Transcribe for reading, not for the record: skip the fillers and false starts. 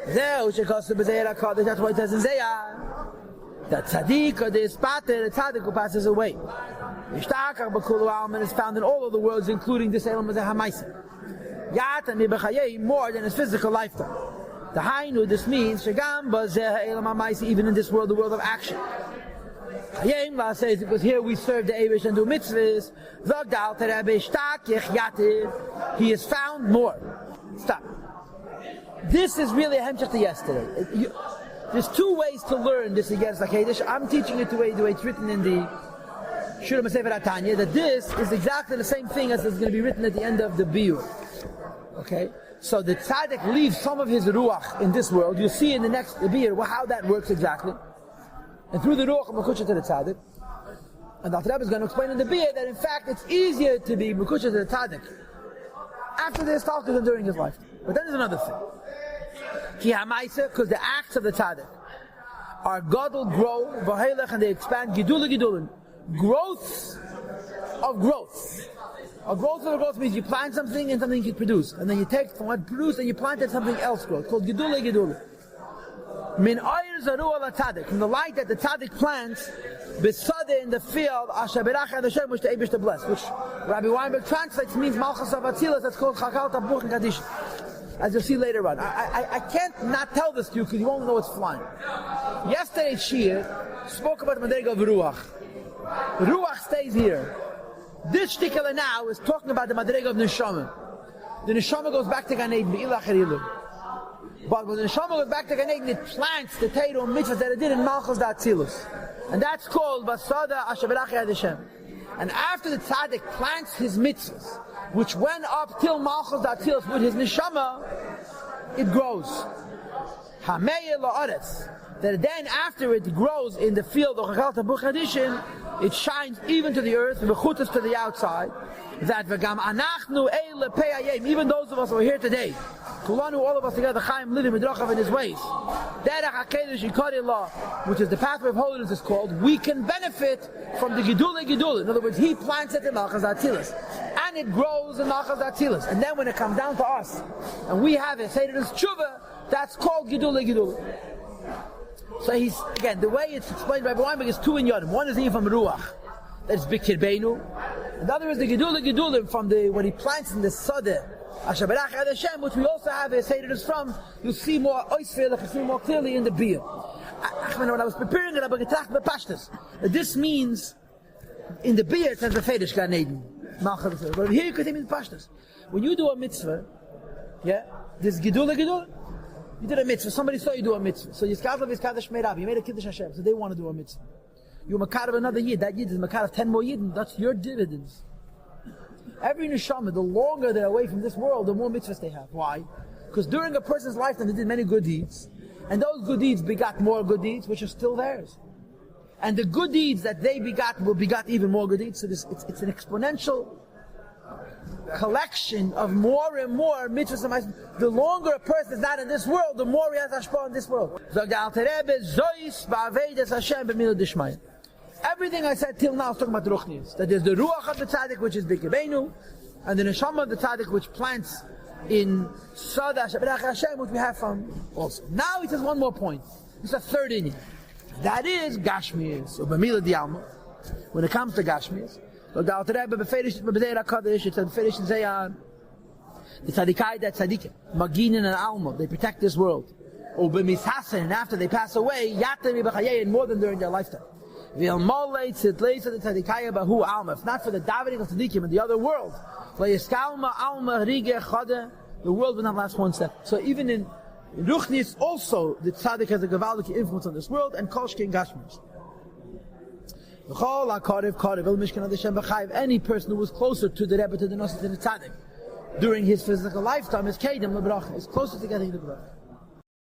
That's why it says in Zayah that tzaddik or the ispater, the tzaddik who passes away. Yishtakach b'kulu alman is found in all of the worlds, including this elam of the hamaisa. Yatan mibachayei, more than his physical lifetime. The hainu, this means shagam b'zeh elam hamaisa, even in this world, the world of action. Hayim la says because here we serve the Eibush and do mitzvahs. Zogdal terebe shtakich yatir, he is found more. Stop. This is really a hemshech to yesterday. There's two ways to learn this against the Kaddish. I'm teaching it the way it's written in the Shura Masefet Tanya, that this is exactly the same thing as is going to be written at the end of the Biur. Okay? So the tzaddik leaves some of his ruach in this world. You'll see in the next Biur how that works exactly. And through the ruach of Mekushah to the tzaddik. And the Alter Rebbe is going to explain in the Biur that in fact it's easier to be Mekushah to the tzaddik after the Histalkus than during his life. But then there's another thing. Because the acts of the tzaddik are gadol, grow, v'helech, and they expand, gidula, gidulin. Growth of growth. A growth of growth means you plant something and something you produce. And then you take from what produced and you planted something else growth. It's called gidula, gidula. Min ayr zaru ala tzaddik. From the light that the tzaddik plants, besade in the field, asher berach ad Hashem, which the Eibush to bless. Which Rabbi Weinberg translates means malchus of atzilas. That's called chakal tabuch and kaddish. As you'll see later on. I can't not tell this to you because you won't know it's flying. Yesterday's Shir spoke about the Madrega of Ruach. Ruach stays here. This shtikala now is talking about the Madrega of Neshama. The Neshama goes back to Gan Eden, but when the Neshama goes back to Gan Eden, it plants the Teiro mitzvahs that it did in Malchus Datzilus. And that's called Basada Asher Berach Yad Hashem. And after the tzaddik plants his mitzvahs, which went up till Malchus Datzilus with his neshama, it grows. Hameyeh la'aretz. That then after it grows in the field of Chakal Tabuch Hadishin, it shines even to the earth, v'chutas to the outside. That v'gam anachnu eile peyayim, even those of us who are here today, kulanu, all of us together, Chaim living midrachav in his ways. Derech HaKedesh Yikarillah, which is the pathway of holiness is called, we can benefit from the Gidule Gidule. In other words, he plants it in Malchus Atzilas. And it grows in Malchus Atzilas. And then when it comes down to us, and we have it, say that it's tshuva, that's called Gidule Gidule. So he's, again, the way it's explained by Weinberg is two in Yodim. One is even from Ruach, that's Bikir Beinu. And the other is the Gidule Gidule from when he plants in the Sadeh, Asher Berach Yad Hashem, which we also have a Seder is from. You'll see more oisfeilach, you'll see more clearly in the beer. When I was preparing it, I begetracht bepashtas. This means, in the beer it says the Fedish Gan Eden. But here you could say in pashtas. When you do a mitzvah, yeah, this Gidule Gidule, you did a mitzvah, somebody saw you do a mitzvah. So Yizkavlav Yizkadash Meirab, you made a Kiddush Hashem, so they want to do a mitzvah. You're Makar of another Yid, that Yid is Makar of 10 more Yidden, that's your dividends. Every neshama, the longer they're away from this world, the more mitzvahs they have. Why? Because during a person's lifetime, they did many good deeds. And those good deeds begot more good deeds, which are still theirs. And the good deeds that they begot will begot even more good deeds. So it's an exponential collection of more and more mitzvahs and mitzvahs. The longer a person is not in this world, the more he has hashpah in this world. Everything I said till now is talking about Ruchnius. That there's the Ruach of the Tzaddik, which is Bikibenu, and the Neshama of the Tzaddik, which plants in Sada Shabbat Hashem, which we have from also. Now he says one more point. It's a third inyan. That is Gashmias, or Bamila Dialma. When it comes to Gashmias, the Alter Rebbe beferish b'Bedeira Kadosh, it's beferish in Zayan. The Tzaddikai, that Tzaddikim, Maginin and Alma, they protect this world. Or b'Mishasen, and after they pass away, Yatem B'Chayein, more than during their lifetime. If not for the davening of tzaddikim in the other world, the world will not last one step. So even in Ruchnis also, the tzaddik has a gavaldic influence on this world, and Kolshki and Gashmish. Any person who was closer to the Rebbe, to the Nossi, to the tzaddik, during his physical lifetime is Kedem Lebracha, is closer to getting the Bracha.